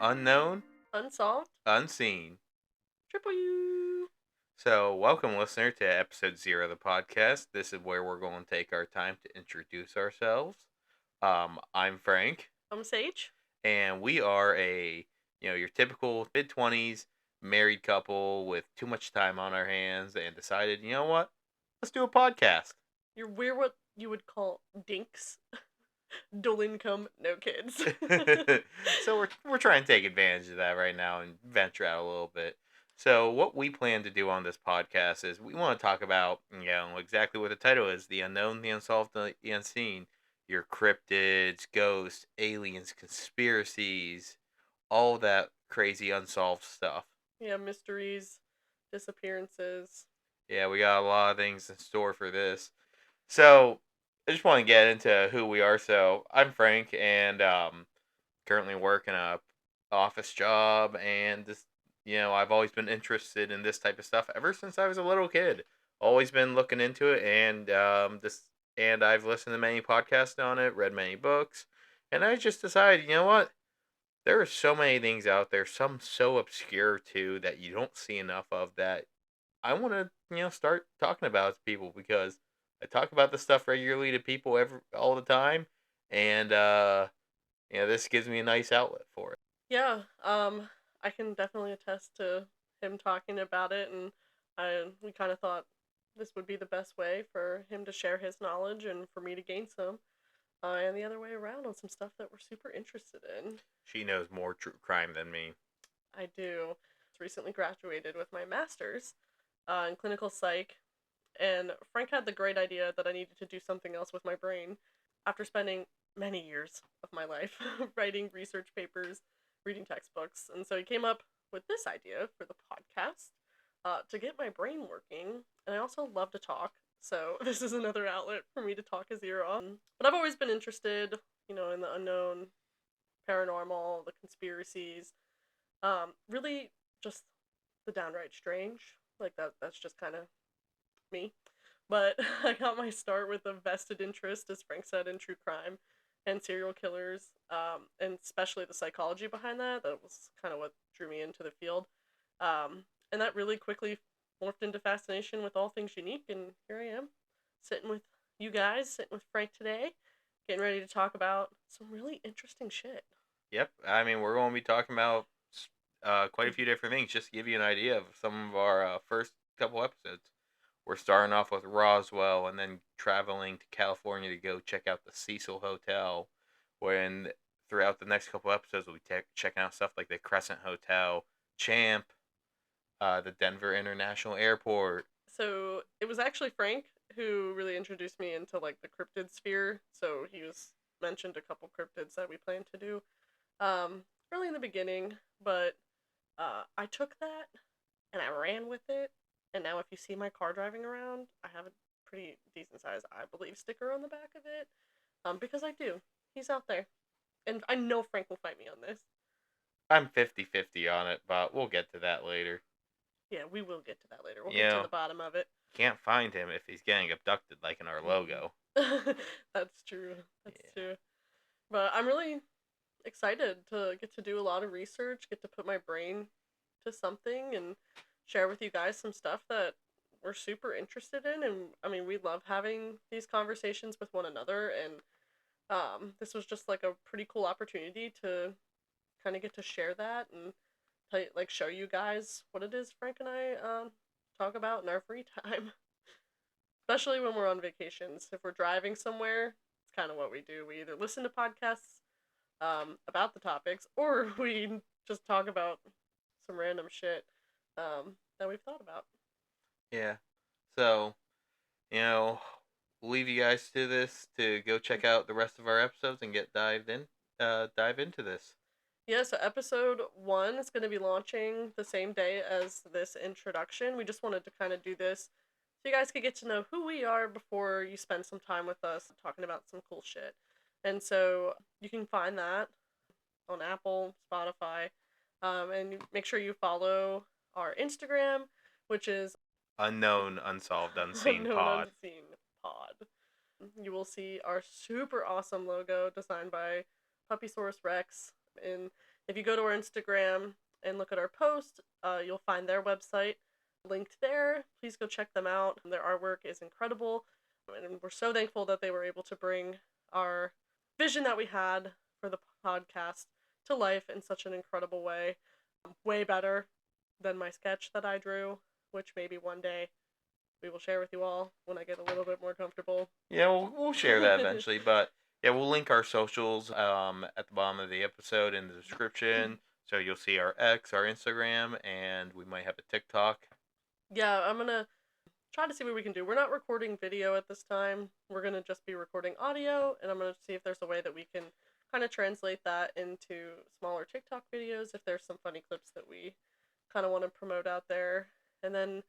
Unknown, Unsolved, unseen. Triple U. So, welcome, listener, to episode 0 of the podcast. This is where we're going to take our time to introduce ourselves. I'm Frank, I'm Sage. and we are your typical mid-20s married couple with too much time on our hands and decided, you know what? Let's do a podcast. We're what you would call dinks. Dual income, no kids. So we're trying to take advantage of that right now and venture out a little bit. So what we plan to do on this podcast is we want to talk about, exactly what the title is: the unknown, the unsolved, the unseen. Your cryptids, ghosts, aliens, conspiracies, all that crazy unsolved stuff. Yeah, mysteries, disappearances. Yeah, we got a lot of things in store for this. So I just want to get into who we are. So I'm Frank, and currently working a office job, and just I've always been interested in this type of stuff ever since I was a little kid. Always been looking into it, and I've listened to many podcasts on it, read many books, and I just decided, you know what? There are so many things out there, some so obscure too that you don't see enough of, that I want to start talking about it to people, because I talk about this stuff regularly to people all the time, and this gives me a nice outlet for it. Yeah, I can definitely attest to him talking about it, and we kind of thought this would be the best way for him to share his knowledge and for me to gain some, and the other way around on some stuff that we're super interested in. She knows more true crime than me. I do. Recently graduated with my master's in clinical psych, and Frank had the great idea that I needed to do something else with my brain after spending many years of my life writing research papers, reading textbooks. And so he came up with this idea for the podcast to get my brain working. And I also love to talk, so this is another outlet for me to talk his ear off. But I've always been interested, in the unknown, paranormal, the conspiracies, really just the downright strange. Like that's just kind of me. But I got my start with a vested interest, as Frank said, in true crime and serial killers, and especially the psychology behind that. That was kind of what drew me into the field. And that really quickly morphed into fascination with all things unique, and here I am, sitting with you guys, sitting with Frank today, getting ready to talk about some really interesting shit. Yep, I mean, we're going to be talking about quite a few different things, just to give you an idea of some of our first couple episodes. We're starting off with Roswell, and then traveling to California to go check out the Cecil Hotel. When throughout the next couple episodes, we'll be checking out stuff like the Crescent Hotel, Champ, the Denver International Airport. So it was actually Frank who really introduced me into like the cryptid sphere. So he was mentioned a couple cryptids that we plan to do early in the beginning, but I took that and I ran with it. And now, if you see my car driving around, I have a pretty decent size, I believe, sticker on the back of it. Because I do. He's out there. And I know Frank will fight me on this. I'm 50-50 on it, but we'll get to that later. Yeah, we will get to that later. We'll You get to know, the bottom of it. can't find him if he's getting abducted, like in our logo. That's true. That's true. But I'm really excited to get to do a lot of research, get to put my brain to something, and share with you guys some stuff that we're super interested in. And I mean, we love having these conversations with one another, and this was just like a pretty cool opportunity to kind of get to share that and like show you guys what it is Frank and I talk about in our free time. Especially when we're on vacations. If we're driving somewhere, it's kind of what we do. We either listen to podcasts about the topics, or we just talk about some random shit that we've thought about. Yeah. So, we'll leave you guys to this to go check out the rest of our episodes and dive into this. Yeah, so episode 1 is going to be launching the same day as this introduction. We just wanted to kind of do this so you guys could get to know who we are before you spend some time with us talking about some cool shit. And so you can find that on Apple, Spotify, and make sure you follow our Instagram, which is Unknown, unsolved, unseen Unknown pod. Unseen Pod. You will see our super awesome logo designed by Puppysaurus Rex, and If you go to our Instagram and look at our post, you'll find their website linked there. Please go check them out. Their artwork is incredible, and we're so thankful that they were able to bring our vision that we had for the podcast to life in such an incredible way. Way better than my sketch that I drew, which maybe one day we will share with you all when I get a little bit more comfortable. Yeah, we'll share that eventually, but yeah, we'll link our socials at the bottom of the episode in the description. So you'll see our X, our Instagram, and we might have a TikTok. Yeah, I'm gonna try to see what we can do. We're not recording video at this time. We're gonna just be recording audio, and I'm gonna see if there's a way that we can kind of translate that into smaller TikTok videos if there's some funny clips that we kind of want to promote out there. And then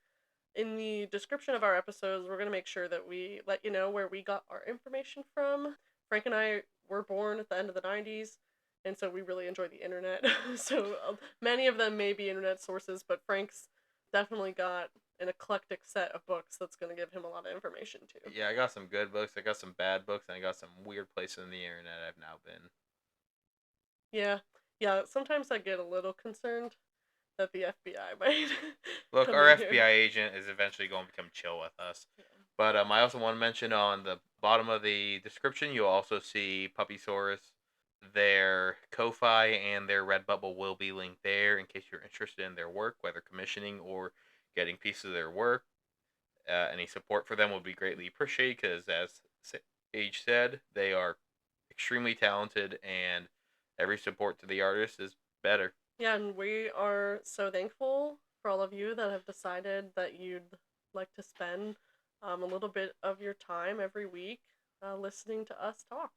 in the description of our episodes, we're going to make sure that we let you know where we got our information from. Frank and I were born at the end of the 90s, and so we really enjoy the internet. So many of them may be internet sources, but Frank's definitely got an eclectic set of books that's going to give him a lot of information too. Yeah, I got some good books, I got some bad books, and I got some weird places in the internet I've now been. Yeah, yeah, sometimes I get a little concerned that the FBI might Look, come our in here. FBI agent is eventually going to become chill with us. But I also want to mention on the bottom of the description, you'll also see Puppysaurus. Their Ko-Fi and their Redbubble will be linked there in case you're interested in their work, whether commissioning or getting pieces of their work. Any support for them would be greatly appreciated because, as Age said, they are extremely talented and every support to the artist is better. Yeah, and we are so thankful for all of you that have decided that you'd like to spend a little bit of your time every week listening to us talk.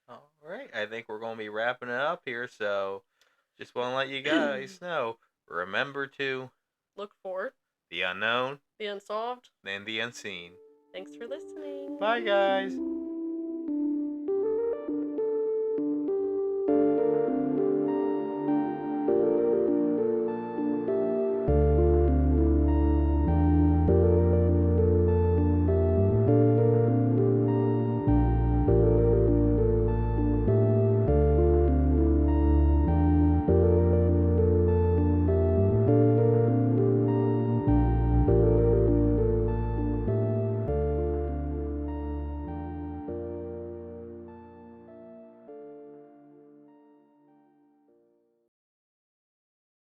All right, I think we're going to be wrapping it up here, so just want to let you guys know, remember to Look for the unknown the unsolved. and the unseen. Thanks for listening. Bye, guys.